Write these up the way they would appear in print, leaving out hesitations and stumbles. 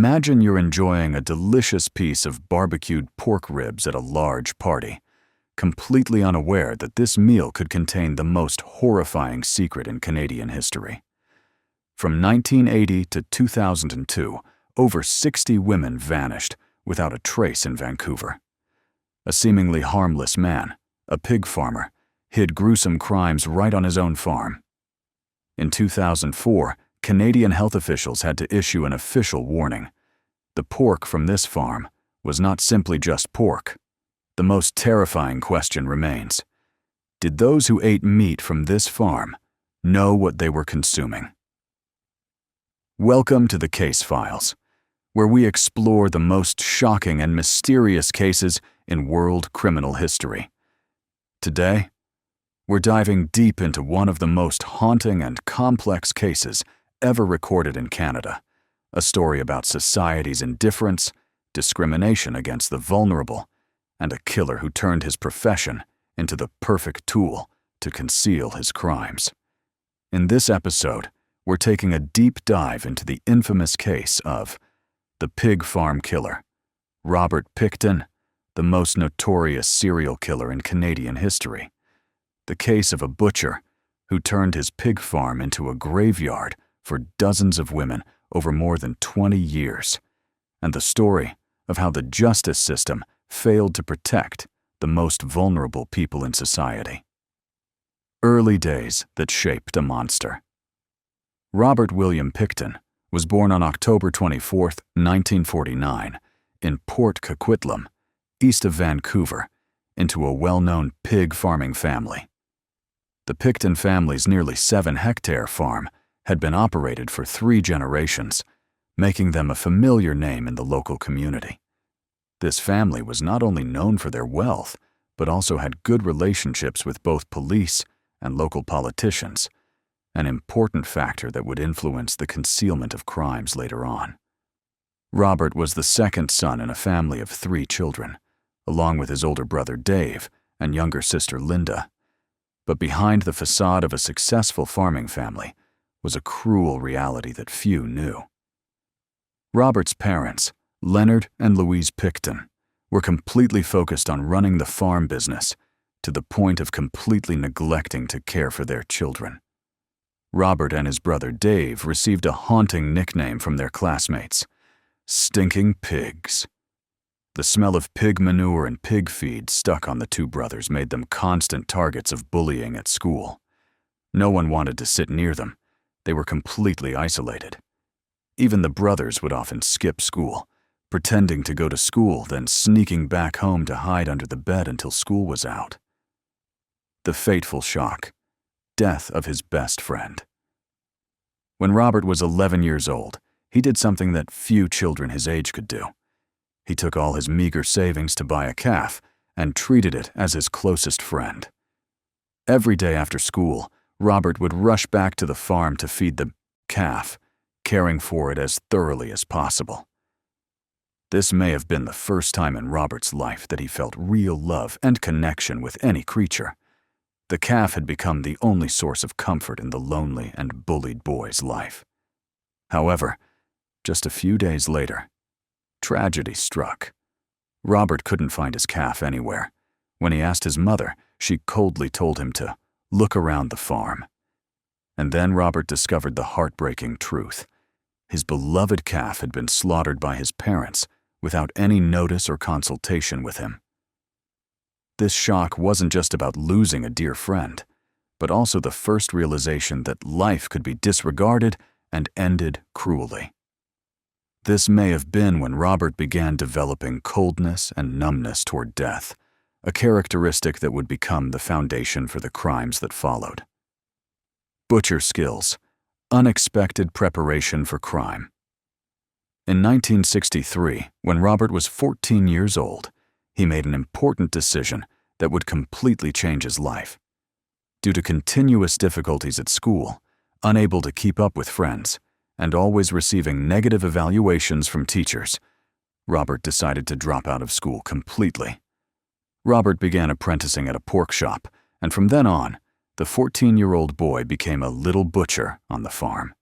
Imagine you're enjoying a delicious piece of barbecued pork ribs at a large party, completely unaware that this meal could contain the most horrifying secret in Canadian history. From 1980 to 2002, over 60 women vanished without a trace in Vancouver. A seemingly harmless man, a pig farmer, hid gruesome crimes right on his own farm. In 2004, Canadian health officials had to issue an official warning. The pork from this farm was not simply just pork. The most terrifying question remains: did those who ate meat from this farm know what they were consuming? Welcome to the Case Files, where we explore the most shocking and mysterious cases in world criminal history. Today, we're diving deep into one of the most haunting and complex cases ever recorded in Canada, a story about society's indifference, discrimination against the vulnerable, and a killer who turned his profession into the perfect tool to conceal his crimes. In this episode, we're taking a deep dive into the infamous case of the pig farm killer, Robert Pickton, the most notorious serial killer in Canadian history. The case of a butcher who turned his pig farm into a graveyard for dozens of women over more than 20 years, and the story of how the justice system failed to protect the most vulnerable people in society. Early days that shaped a monster. Robert William Pickton was born on October 24, 1949, in Port Coquitlam, east of Vancouver, into a well-known pig farming family. The Pickton family's nearly 7-hectare farm had been operated for 3 generations, making them a familiar name in the local community. This family was not only known for their wealth, but also had good relationships with both police and local politicians, an important factor that would influence the concealment of crimes later on. Robert was the second son in a family of 3 children, along with his older brother Dave and younger sister Linda. But behind the facade of a successful farming family was a cruel reality that few knew. Robert's parents, Leonard and Louise Pickton, were completely focused on running the farm business, to the point of completely neglecting to care for their children. Robert and his brother Dave received a haunting nickname from their classmates: stinking pigs. The smell of pig manure and pig feed stuck on the 2 brothers made them constant targets of bullying at school. No one wanted to sit near them. They were completely isolated. Even the brothers would often skip school, pretending to go to school, then sneaking back home to hide under the bed until school was out. The fateful shock: death of his best friend. When Robert was 11 years old, he did something that few children his age could do. He took all his meager savings to buy a calf and treated it as his closest friend. Every day after school, Robert would rush back to the farm to feed the calf, caring for it as thoroughly as possible. This may have been the first time in Robert's life that he felt real love and connection with any creature. The calf had become the only source of comfort in the lonely and bullied boy's life. However, just a few days later, tragedy struck. Robert couldn't find his calf anywhere. When he asked his mother, she coldly told him to look around the farm. And then Robert discovered the heartbreaking truth. His beloved calf had been slaughtered by his parents without any notice or consultation with him. This shock wasn't just about losing a dear friend, but also the first realization that life could be disregarded and ended cruelly. This may have been when Robert began developing coldness and numbness toward death, a characteristic that would become the foundation for the crimes that followed. Butcher skills: unexpected preparation for crime. In 1963, when Robert was 14 years old, he made an important decision that would completely change his life. Due to continuous difficulties at school, unable to keep up with friends, and always receiving negative evaluations from teachers, Robert decided to drop out of school completely. Robert began apprenticing at a pork shop, and from then on, the 14-year-old boy became a little butcher on the farm.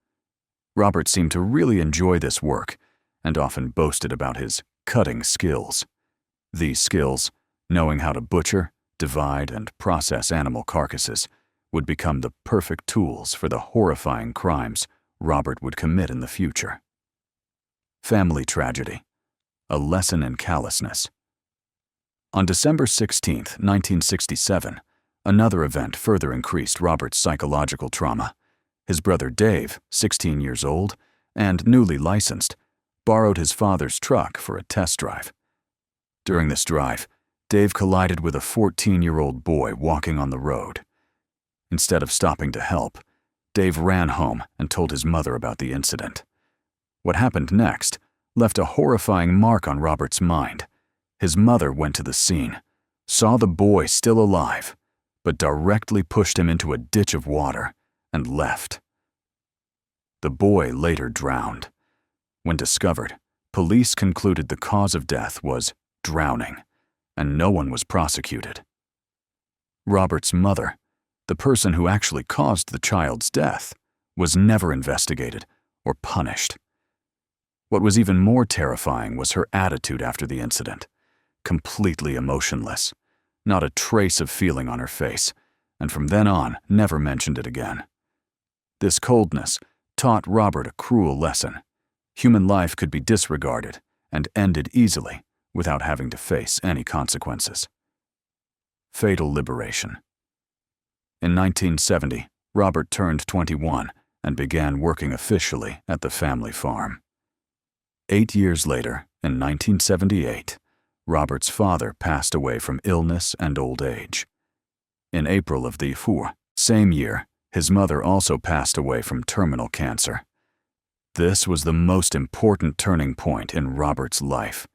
Robert seemed to really enjoy this work, and often boasted about his cutting skills. These skills, knowing how to butcher, divide, and process animal carcasses, would become the perfect tools for the horrifying crimes Robert would commit in the future. Family tragedy. A lesson in callousness. On December 16, 1967, another event further increased Robert's psychological trauma. His brother Dave, 16 years old and newly licensed, borrowed his father's truck for a test drive. During this drive, Dave collided with a 14-year-old boy walking on the road. Instead of stopping to help, Dave ran home and told his mother about the incident. What happened next left a horrifying mark on Robert's mind. His mother went to the scene, saw the boy still alive, but directly pushed him into a ditch of water and left. The boy later drowned. When discovered, police concluded the cause of death was drowning, and no one was prosecuted. Robert's mother, the person who actually caused the child's death, was never investigated or punished. What was even more terrifying was her attitude after the incident, completely emotionless, not a trace of feeling on her face, and from then on never mentioned it again. This coldness taught Robert a cruel lesson. Human life could be disregarded and ended easily without having to face any consequences. Fatal liberation. In 1970, Robert turned 21 and began working officially at the family farm. 8 years later, in 1978, Robert's father passed away from illness and old age. In April of the same year, his mother also passed away from terminal cancer. This was the most important turning point in Robert's life.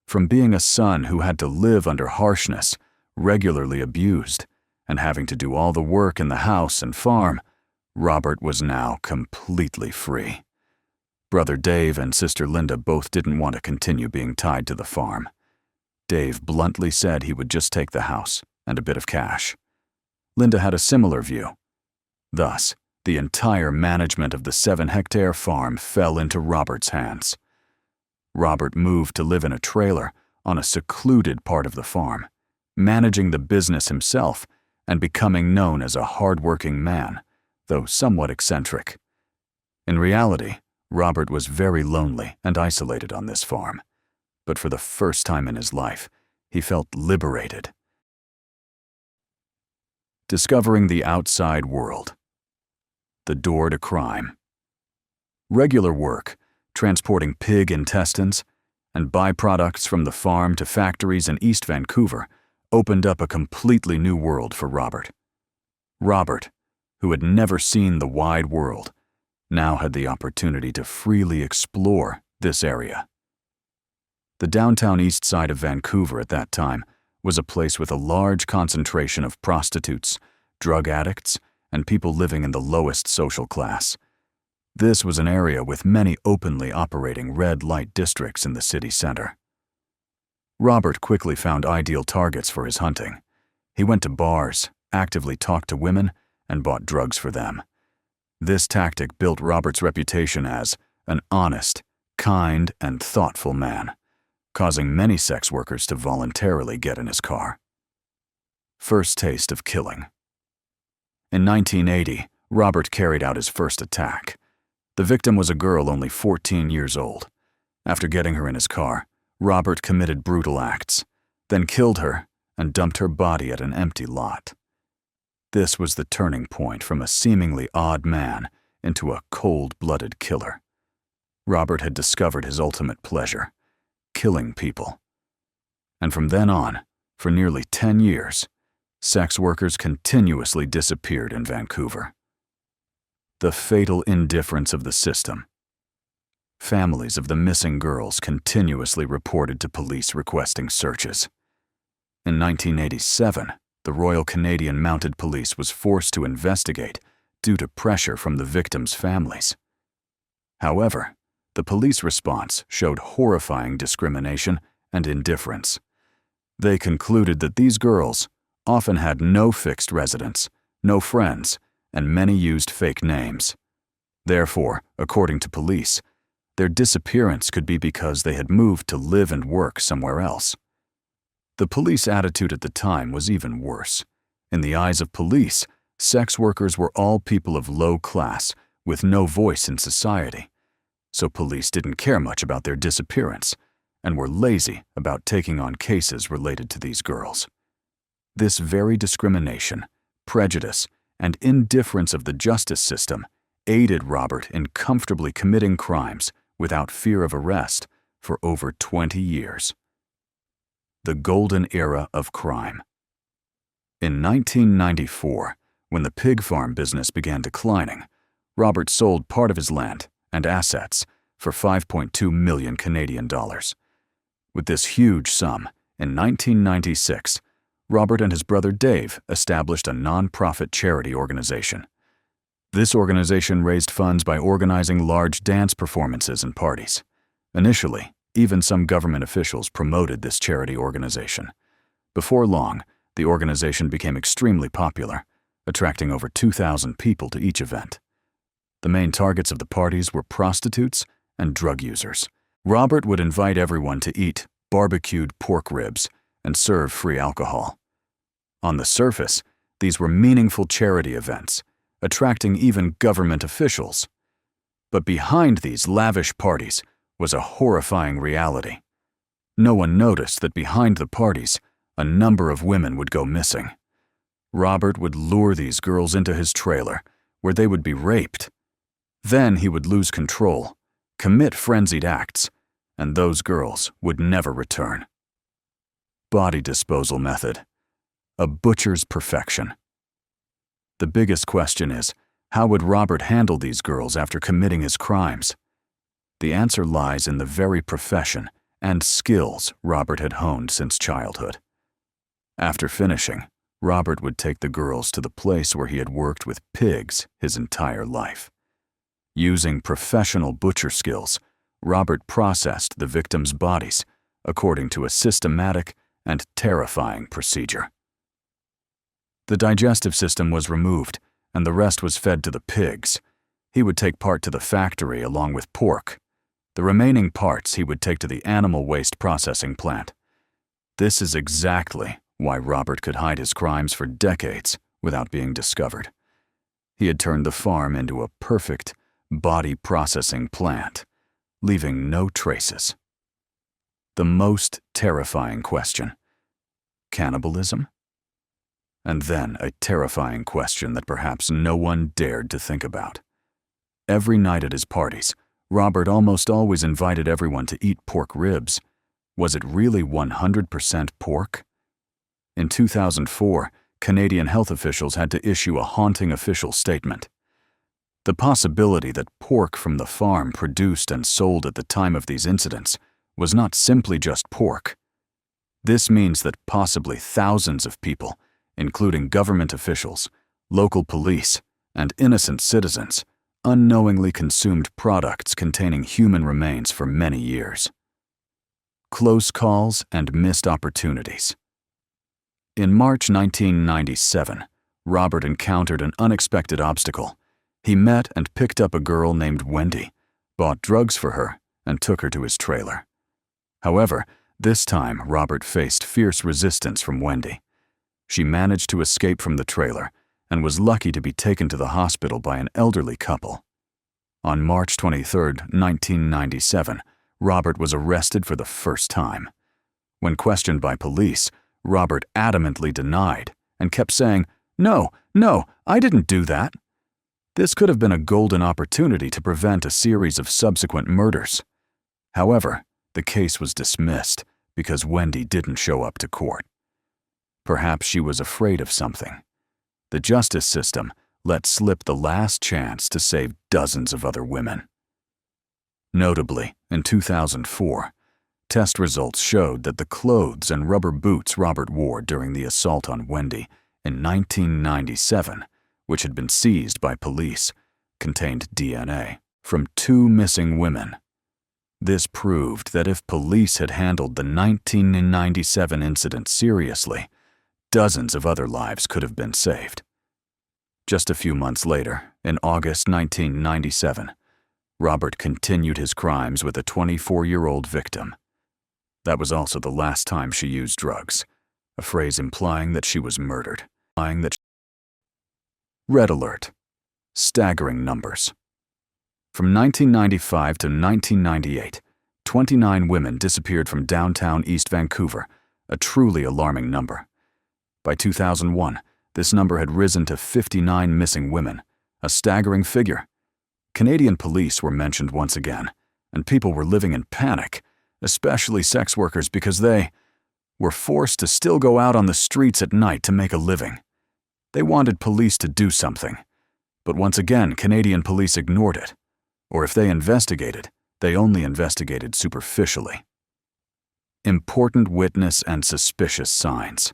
From being a son who had to live under harshness, regularly abused, and having to do all the work in the house and farm, Robert was now completely free. Brother Dave and sister Linda both didn't want to continue being tied to the farm. Dave bluntly said he would just take the house and a bit of cash. Linda had a similar view. Thus, the entire management of the 7-hectare farm fell into Robert's hands. Robert moved to live in a trailer on a secluded part of the farm, managing the business himself and becoming known as a hard-working man, though somewhat eccentric. In reality, Robert was very lonely and isolated on this farm, but for the first time in his life, he felt liberated. Discovering the outside world. The door to crime. Regular work, transporting pig intestines and byproducts from the farm to factories in East Vancouver, opened up a completely new world for Robert. Robert, who had never seen the wide world, now had the opportunity to freely explore this area. The downtown east side of Vancouver at that time was a place with a large concentration of prostitutes, drug addicts, and people living in the lowest social class. This was an area with many openly operating red light districts in the city center. Robert quickly found ideal targets for his hunting. He went to bars, actively talked to women, and bought drugs for them. This tactic built Robert's reputation as an honest, kind, and thoughtful man, causing many sex workers to voluntarily get in his car. First taste of killing. In 1980, Robert carried out his first attack. The victim was a girl only 14 years old. After getting her in his car, Robert committed brutal acts, then killed her and dumped her body at an empty lot. This was the turning point from a seemingly odd man into a cold-blooded killer. Robert had discovered his ultimate pleasure, killing people. And from then on, for nearly 10 years, sex workers continuously disappeared in Vancouver. The fatal indifference of the system. Families of the missing girls continuously reported to police requesting searches. In 1987, the Royal Canadian Mounted Police was forced to investigate due to pressure from the victims' families. However, the police response showed horrifying discrimination and indifference. They concluded that these girls often had no fixed residence, no friends, and many used fake names. Therefore, according to police, their disappearance could be because they had moved to live and work somewhere else. The police attitude at the time was even worse. In the eyes of police, sex workers were all people of low class with no voice in society, so police didn't care much about their disappearance and were lazy about taking on cases related to these girls. This very discrimination, prejudice, and indifference of the justice system aided Robert in comfortably committing crimes without fear of arrest for over 20 years. The golden era of crime. In 1994, when the pig farm business began declining, Robert sold part of his land and assets for 5.2 million Canadian dollars. With this huge sum, in 1996, Robert and his brother Dave established a non-profit charity organization. This organization raised funds by organizing large dance performances and parties. Initially, even some government officials promoted this charity organization. Before long, the organization became extremely popular, attracting over 2,000 people to each event. The main targets of the parties were prostitutes and drug users. Robert would invite everyone to eat barbecued pork ribs and serve free alcohol. On the surface, these were meaningful charity events, attracting even government officials. But behind these lavish parties was a horrifying reality. No one noticed that behind the parties, a number of women would go missing. Robert would lure these girls into his trailer, where they would be raped. Then he would lose control, commit frenzied acts, and those girls would never return. Body disposal method. A butcher's perfection. The biggest question is, how would Robert handle these girls after committing his crimes? The answer lies in the very profession and skills Robert had honed since childhood. After finishing, Robert would take the girls to the place where he had worked with pigs his entire life. Using professional butcher skills, Robert processed the victims' bodies according to a systematic and terrifying procedure. The digestive system was removed, and the rest was fed to the pigs. He would take part to the factory along with pork. The remaining parts he would take to the animal waste processing plant. This is exactly why Robert could hide his crimes for decades without being discovered. He had turned the farm into a perfect body processing plant, leaving no traces. The most terrifying question: cannibalism? And then a terrifying question that perhaps no one dared to think about. Every night at his parties, Robert almost always invited everyone to eat pork ribs. Was it really 100% pork? In 2004, Canadian health officials had to issue a haunting official statement. The possibility that pork from the farm produced and sold at the time of these incidents was not simply just pork. This means that possibly thousands of people, including government officials, local police, and innocent citizens, unknowingly consumed products containing human remains for many years. Close calls and missed opportunities. In March 1997, Robert encountered an unexpected obstacle. He met and picked up a girl named Wendy, bought drugs for her, and took her to his trailer. However, this time Robert faced fierce resistance from Wendy. She managed to escape from the trailer and was lucky to be taken to the hospital by an elderly couple. On March 23, 1997, Robert was arrested for the first time. When questioned by police, Robert adamantly denied and kept saying, "No, I didn't do that." This could have been a golden opportunity to prevent a series of subsequent murders. However, the case was dismissed because Wendy didn't show up to court. Perhaps she was afraid of something. The justice system let slip the last chance to save dozens of other women. Notably, in 2004, test results showed that the clothes and rubber boots Robert wore during the assault on Wendy in 1997, which had been seized by police, contained DNA from 2 missing women. This proved that if police had handled the 1997 incident seriously, dozens of other lives could have been saved. Just a few months later, in August 1997, Robert continued his crimes with a 24-year-old victim. That was also the last time she used drugs, a phrase implying that she was murdered. Red alert. Staggering numbers. From 1995 to 1998, 29 women disappeared from downtown East Vancouver, a truly alarming number. By 2001, this number had risen to 59 missing women, a staggering figure. Canadian police were mentioned once again, and people were living in panic, especially sex workers, because they were forced to still go out on the streets at night to make a living. They wanted police to do something, but once again, Canadian police ignored it. Or if they investigated, they only investigated superficially. Important witness and suspicious signs.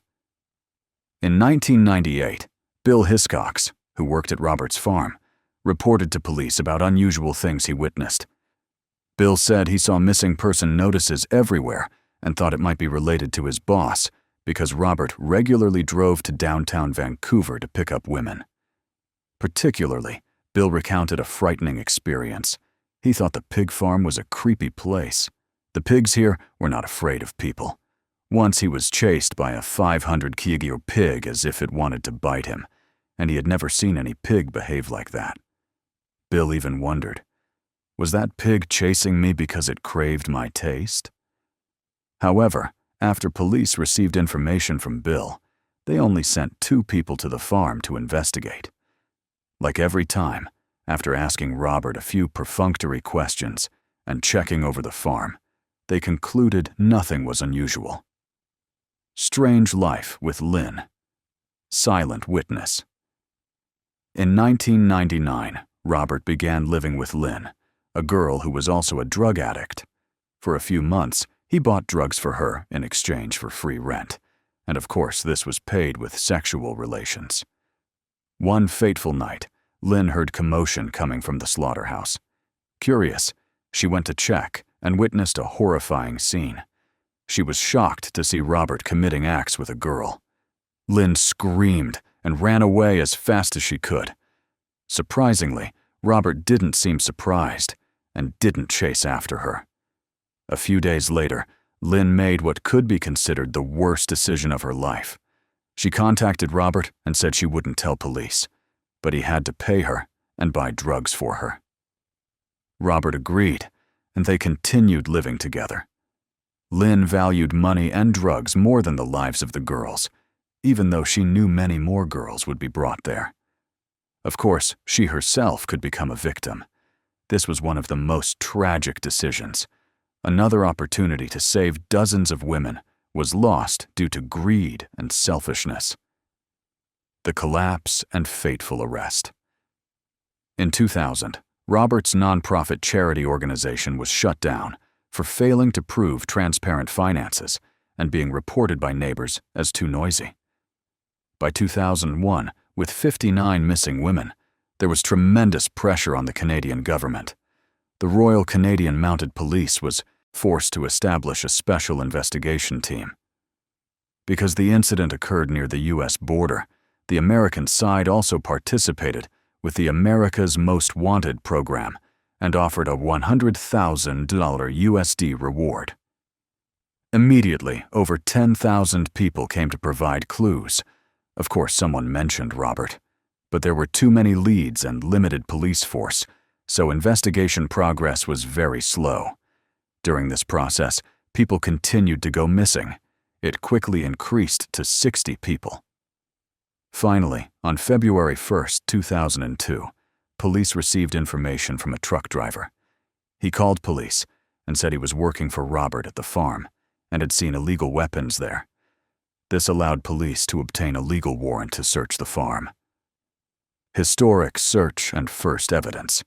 In 1998, Bill Hiscox, who worked at Robert's farm, reported to police about unusual things he witnessed. Bill said he saw missing person notices everywhere and thought it might be related to his boss because Robert regularly drove to downtown Vancouver to pick up women. Particularly, Bill recounted a frightening experience. He thought the pig farm was a creepy place. The pigs here were not afraid of people. Once he was chased by a 500-kilo pig as if it wanted to bite him, and he had never seen any pig behave like that. Bill even wondered, was that pig chasing me because it craved my taste? However, after police received information from Bill, they only sent 2 people to the farm to investigate. Like every time, after asking Robert a few perfunctory questions and checking over the farm, they concluded nothing was unusual. Strange life with Lynn. Silent witness. In 1999, Robert began living with Lynn, a girl who was also a drug addict. For a few months, he bought drugs for her in exchange for free rent, and of course this was paid with sexual relations. One fateful night, Lynn heard commotion coming from the slaughterhouse. Curious, she went to check and witnessed a horrifying scene. She was shocked to see Robert committing acts with a girl. Lynn screamed and ran away as fast as she could. Surprisingly, Robert didn't seem surprised and didn't chase after her. A few days later, Lynn made what could be considered the worst decision of her life. She contacted Robert and said she wouldn't tell police, but he had to pay her and buy drugs for her. Robert agreed, and they continued living together. Lynn valued money and drugs more than the lives of the girls, even though she knew many more girls would be brought there. Of course, she herself could become a victim. This was one of the most tragic decisions. Another opportunity to save dozens of women was lost due to greed and selfishness. The collapse and fateful arrest. In 2000, Robert's nonprofit charity organization was shut down for failing to prove transparent finances and being reported by neighbors as too noisy. By 2001, with 59 missing women, there was tremendous pressure on the Canadian government. The Royal Canadian Mounted Police was forced to establish a special investigation team. Because the incident occurred near the U.S. border, the American side also participated with the America's Most Wanted program and offered a $100,000 USD reward. Immediately, over 10,000 people came to provide clues. Of course, someone mentioned Robert, but there were too many leads and limited police force, so investigation progress was very slow. During this process, people continued to go missing. It quickly increased to 60 people. Finally, on February 1, 2002, police received information from a truck driver. He called police and said he was working for Robert at the farm and had seen illegal weapons there. This allowed police to obtain a legal warrant to search the farm. Historic search and first evidence.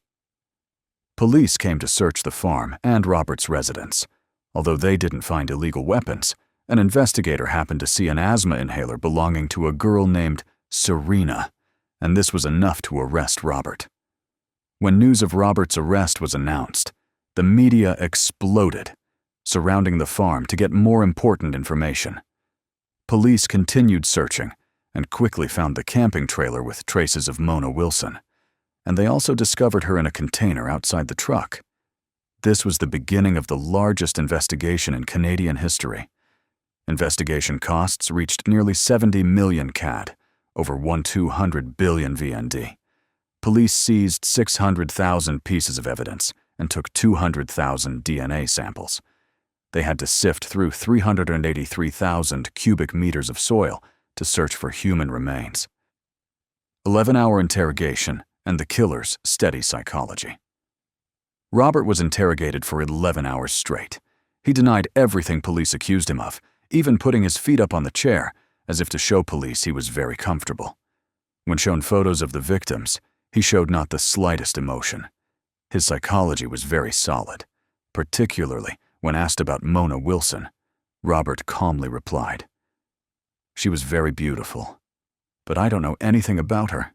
Police came to search the farm and Robert's residence. Although they didn't find illegal weapons, an investigator happened to see an asthma inhaler belonging to a girl named Serena, and this was enough to arrest Robert. When news of Robert's arrest was announced, the media exploded, surrounding the farm to get more important information. Police continued searching and quickly found the camping trailer with traces of Mona Wilson. and they also discovered her in a container outside the truck. This was the beginning of the largest investigation in Canadian history. Investigation costs reached nearly 70 million CAD, over 1,200 billion VND. Police seized 600,000 pieces of evidence and took 200,000 DNA samples. They had to sift through 383,000 cubic meters of soil to search for human remains. 11-hour interrogation and the killer's steady psychology. Robert was interrogated for 11 hours straight. He denied everything police accused him of, even putting his feet up on the chair, as if to show police he was very comfortable. When shown photos of the victims, he showed not the slightest emotion. His psychology was very solid. Particularly when asked about Mona Wilson, Robert calmly replied, "She was very beautiful, but I don't know anything about her."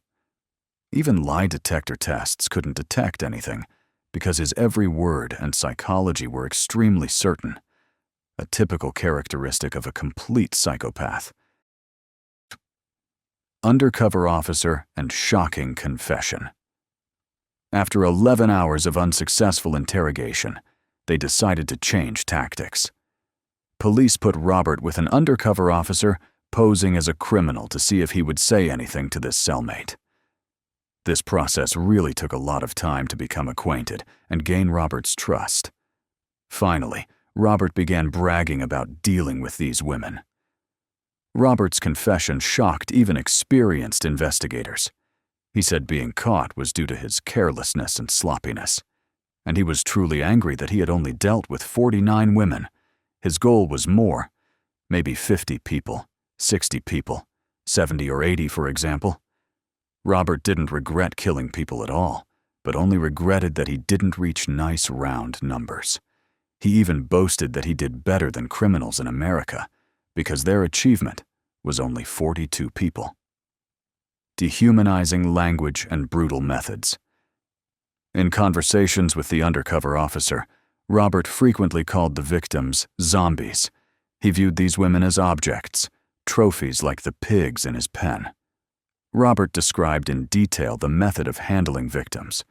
Even lie detector tests couldn't detect anything, because his every word and psychology were extremely certain, a typical characteristic of a complete psychopath. Undercover officer and shocking confession. After 11 hours of unsuccessful interrogation, they decided to change tactics. Police put Robert with an undercover officer posing as a criminal to see if he would say anything to this cellmate. This process really took a lot of time to become acquainted and gain Robert's trust. Finally, Robert began bragging about dealing with these women. Robert's confession shocked even experienced investigators. He said being caught was due to his carelessness and sloppiness, and he was truly angry that he had only dealt with 49 women. His goal was more, maybe 50 people, 60 people, 70 or 80, for example. Robert didn't regret killing people at all, but only regretted that he didn't reach nice round numbers. He even boasted that he did better than criminals in America, because their achievement was only 42 people. Dehumanizing language and brutal methods. In conversations with the undercover officer, Robert frequently called the victims zombies. He viewed these women as objects, trophies like the pigs in his pen. Robert described in detail the method of handling victims,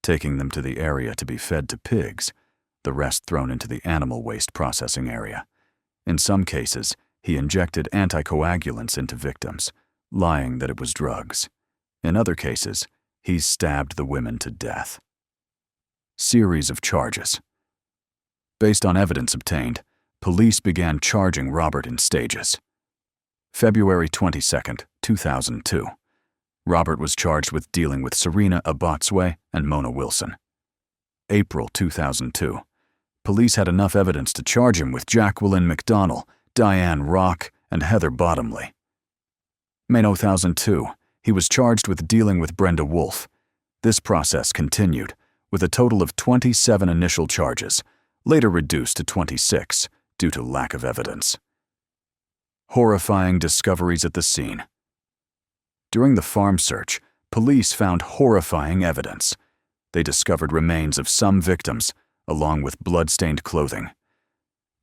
taking them to the area to be fed to pigs, the rest thrown into the animal waste processing area. In some cases, he injected anticoagulants into victims, lying that it was drugs. In other cases, he stabbed the women to death. Series of charges. Based on evidence obtained, police began charging Robert in stages. February 22, 2002. Robert was charged with dealing with Serena Abotswe and Mona Wilson. April 2002. Police had enough evidence to charge him with Jacqueline McDonnell, Diane Rock, and Heather Bottomley. May 2002. He was charged with dealing with Brenda Wolfe. This process continued, with a total of 27 initial charges, later reduced to 26 due to lack of evidence. Horrifying discoveries at the scene. During the farm search, police found horrifying evidence. They discovered remains of some victims, along with blood-stained clothing.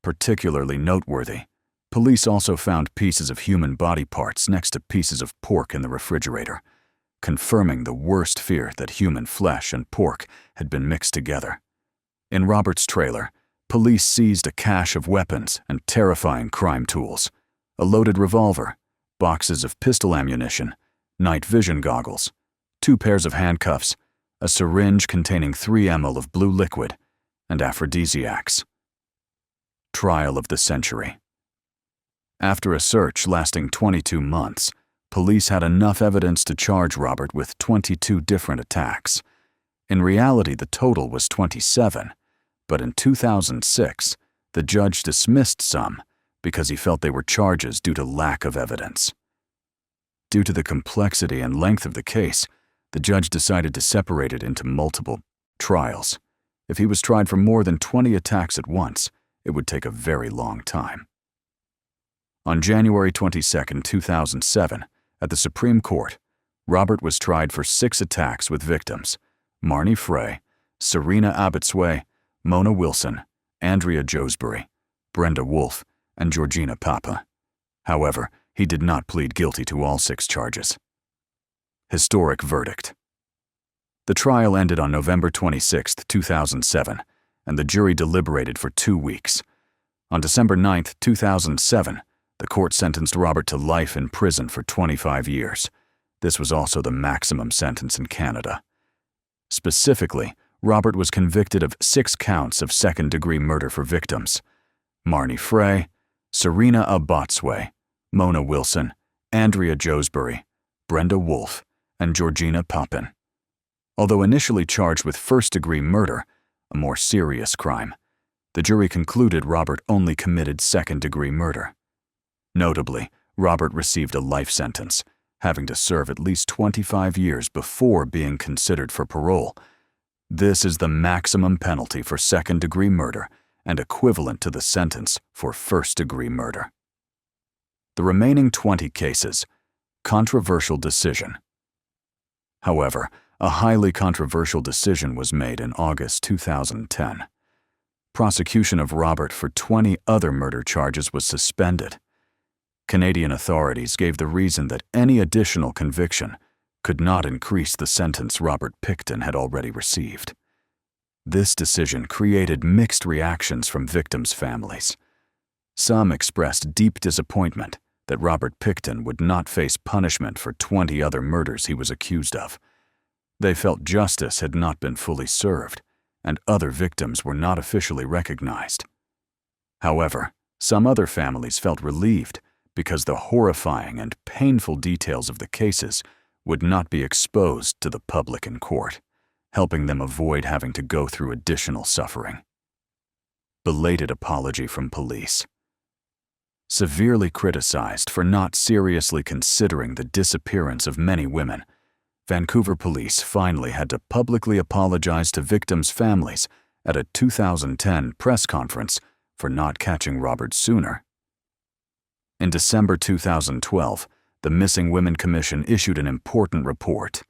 Particularly noteworthy, police also found pieces of human body parts next to pieces of pork in the refrigerator, confirming the worst fear that human flesh and pork had been mixed together. In Robert's trailer, police seized a cache of weapons and terrifying crime tools: a loaded revolver, boxes of pistol ammunition, night vision goggles, 2 pairs of handcuffs, a syringe containing 3 ml of blue liquid, and aphrodisiacs. Trial of the century. After a search lasting 22 months, police had enough evidence to charge Robert with 22 different attacks. In reality, the total was 27, but in 2006, the judge dismissed some because he felt they were charges due to lack of evidence. Due to the complexity and length of the case, the judge decided to separate it into multiple trials. If he was tried for more than 20 attacks at once, it would take a very long time. On January 22, 2007, at the Supreme Court, Robert was tried for 6 attacks with victims: Marnie Frey, Serena Abotswe, Mona Wilson, Andrea Josbury, Brenda Wolfe, and Georgina Papa. However, he did not plead guilty to all 6 charges. Historic verdict. The trial ended on November 26, 2007, and the jury deliberated for 2 weeks. On December 9, 2007, the court sentenced Robert to life in prison for 25 years. This was also the maximum sentence in Canada. Specifically, Robert was convicted of 6 counts of second-degree murder for victims: Marnie Frey, Serena Abotsway, Mona Wilson, Andrea Josbury, Brenda Wolfe, and Georgina Papin. Although initially charged with first-degree murder, a more serious crime, the jury concluded Robert only committed second-degree murder. Notably, Robert received a life sentence, having to serve at least 25 years before being considered for parole. This is the maximum penalty for second-degree murder and equivalent to the sentence for first-degree murder. The remaining 20 cases, controversial decision. However, a highly controversial decision was made in August 2010. Prosecution of Robert for 20 other murder charges was suspended. Canadian authorities gave the reason that any additional conviction could not increase the sentence Robert Pickton had already received. This decision created mixed reactions from victims' families. Some expressed deep disappointment that Robert Pickton would not face punishment for 20 other murders he was accused of. They felt justice had not been fully served, and other victims were not officially recognized. However, some other families felt relieved because the horrifying and painful details of the cases would not be exposed to the public in court, helping them avoid having to go through additional suffering. Belated apology from police. Severely criticized for not seriously considering the disappearance of many women, Vancouver police finally had to publicly apologize to victims' families at a 2010 press conference for not catching Robert sooner. In December 2012, the Missing Women Commission issued an important report.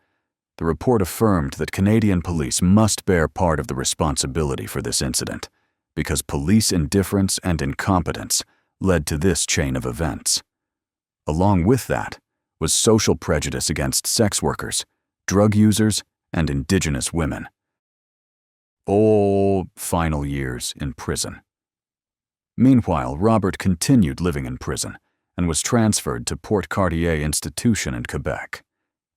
The report affirmed that Canadian police must bear part of the responsibility for this incident, because police indifference and incompetence led to this chain of events. Along with that was social prejudice against sex workers, drug users, and Indigenous women. All final years in prison. Meanwhile, Robert continued living in prison and was transferred to Port Coquitlam Institution in Quebec.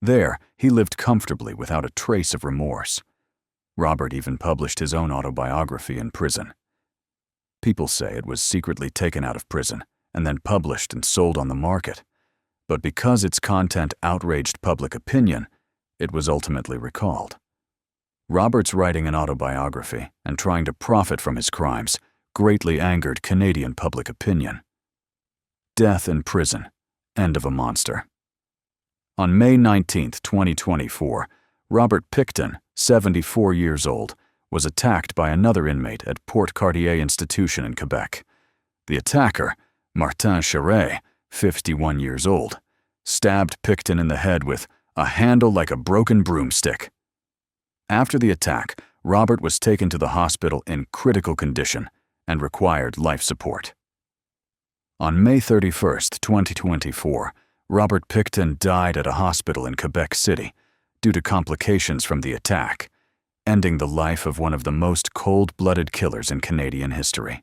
There, he lived comfortably without a trace of remorse. Robert even published his own autobiography in prison. People say it was secretly taken out of prison and then published and sold on the market, but because its content outraged public opinion, it was ultimately recalled. Robert's writing an autobiography and trying to profit from his crimes greatly angered Canadian public opinion. Death in prison, end of a monster. On May 19, 2024, Robert Pickton, 74 years old, was attacked by another inmate at Port Coquitlam Institution in Quebec. The attacker, Martin Charest, 51 years old, stabbed Pickton in the head with a handle like a broken broomstick. After the attack, Robert was taken to the hospital in critical condition and required life support. On May 31, 2024, Robert Pickton died at a hospital in Quebec City due to complications from the attack, ending the life of one of the most cold-blooded killers in Canadian history.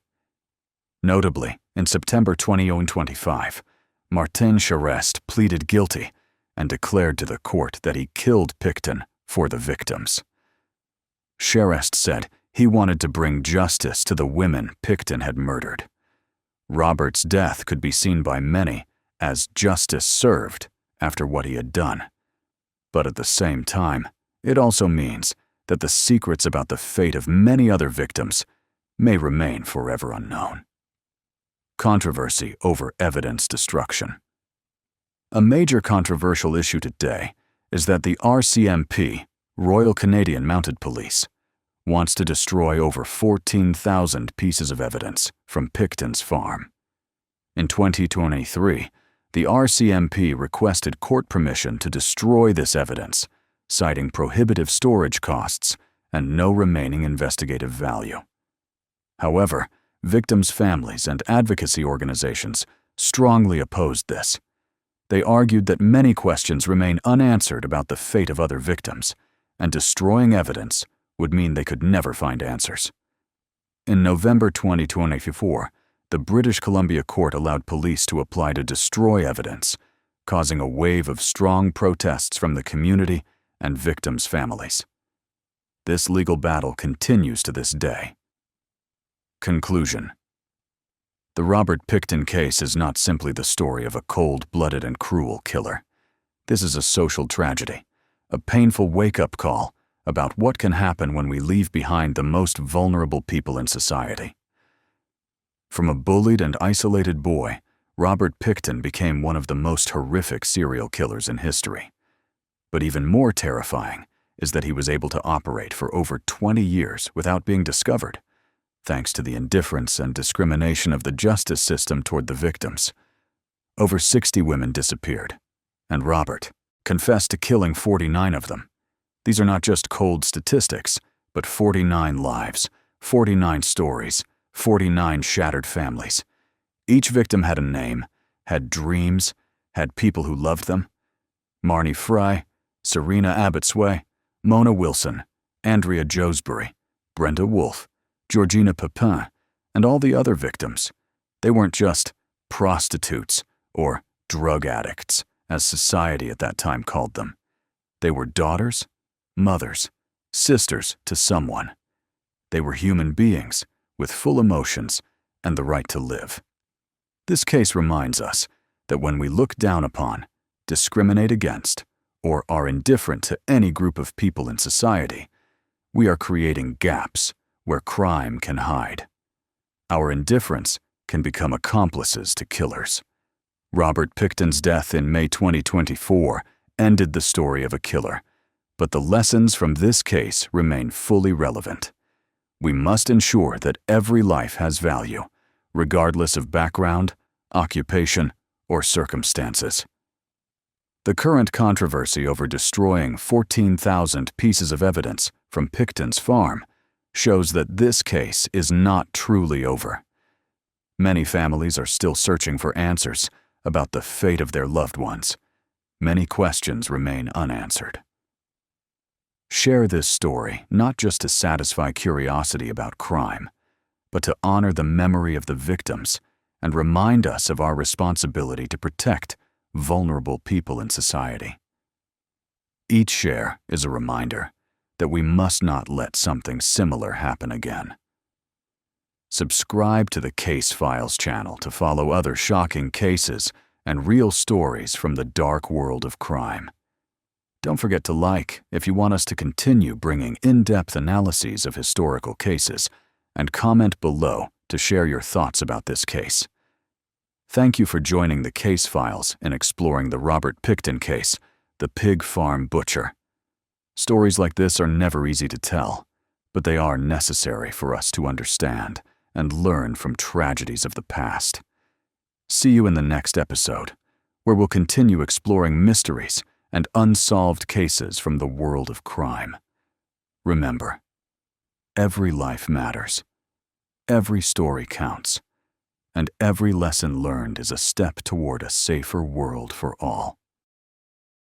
Notably, in September 2025, Martin Charest pleaded guilty and declared to the court that he killed Pickton for the victims. Charest said he wanted to bring justice to the women Pickton had murdered. Robert's death could be seen by many as justice served after what he had done. But at the same time, it also means that the secrets about the fate of many other victims may remain forever unknown. Controversy over evidence destruction. A major controversial issue today is that the RCMP, Royal Canadian Mounted Police, wants to destroy over 14,000 pieces of evidence from Pickton's farm. In 2023, the RCMP requested court permission to destroy this evidence, citing prohibitive storage costs and no remaining investigative value. However, victims' families and advocacy organizations strongly opposed this. They argued that many questions remain unanswered about the fate of other victims, and destroying evidence would mean they could never find answers. In November 2024, the British Columbia court allowed police to apply to destroy evidence, causing a wave of strong protests from the community and victims' families. This legal battle continues to this day. Conclusion. The Robert Pickton case is not simply the story of a cold-blooded and cruel killer. This is a social tragedy, a painful wake-up call about what can happen when we leave behind the most vulnerable people in society. From a bullied and isolated boy, Robert Pickton became one of the most horrific serial killers in history. But even more terrifying is that he was able to operate for over 20 years without being discovered, thanks to the indifference and discrimination of the justice system toward the victims. Over 60 women disappeared, and Robert confessed to killing 49 of them. These are not just cold statistics, but 49 lives, 49 stories, 49 shattered families. Each victim had a name, had dreams, had people who loved them. Marnie Fry, Serena Abbotsway, Mona Wilson, Andrea Josbury, Brenda Wolfe, Georgina Pepin, and all the other victims. They weren't just prostitutes or drug addicts, as society at that time called them. They were daughters, mothers, sisters to someone. They were human beings with full emotions and the right to live. This case reminds us that when we look down upon, discriminate against, or are indifferent to any group of people in society, we are creating gaps where crime can hide. Our indifference can become accomplices to killers. Robert Pickton's death in May 2024 ended the story of a killer, but the lessons from this case remain fully relevant. We must ensure that every life has value, regardless of background, occupation, or circumstances. The current controversy over destroying 14,000 pieces of evidence from Pickton's farm shows that this case is not truly over. Many families are still searching for answers about the fate of their loved ones. Many questions remain unanswered. Share this story not just to satisfy curiosity about crime, but to honor the memory of the victims and remind us of our responsibility to protect vulnerable people in society. Each share is a reminder that we must not let something similar happen again. Subscribe to the Case Files channel to follow other shocking cases and real stories from the dark world of crime. Don't forget to like if you want us to continue bringing in-depth analyses of historical cases, and comment below to share your thoughts about this case. Thank you for joining the Case Files in exploring the Robert Pickton case, the pig farm butcher. Stories like this are never easy to tell, but they are necessary for us to understand and learn from tragedies of the past. See you in the next episode, where we'll continue exploring mysteries and unsolved cases from the world of crime. Remember, every life matters, every story counts, and every lesson learned is a step toward a safer world for all.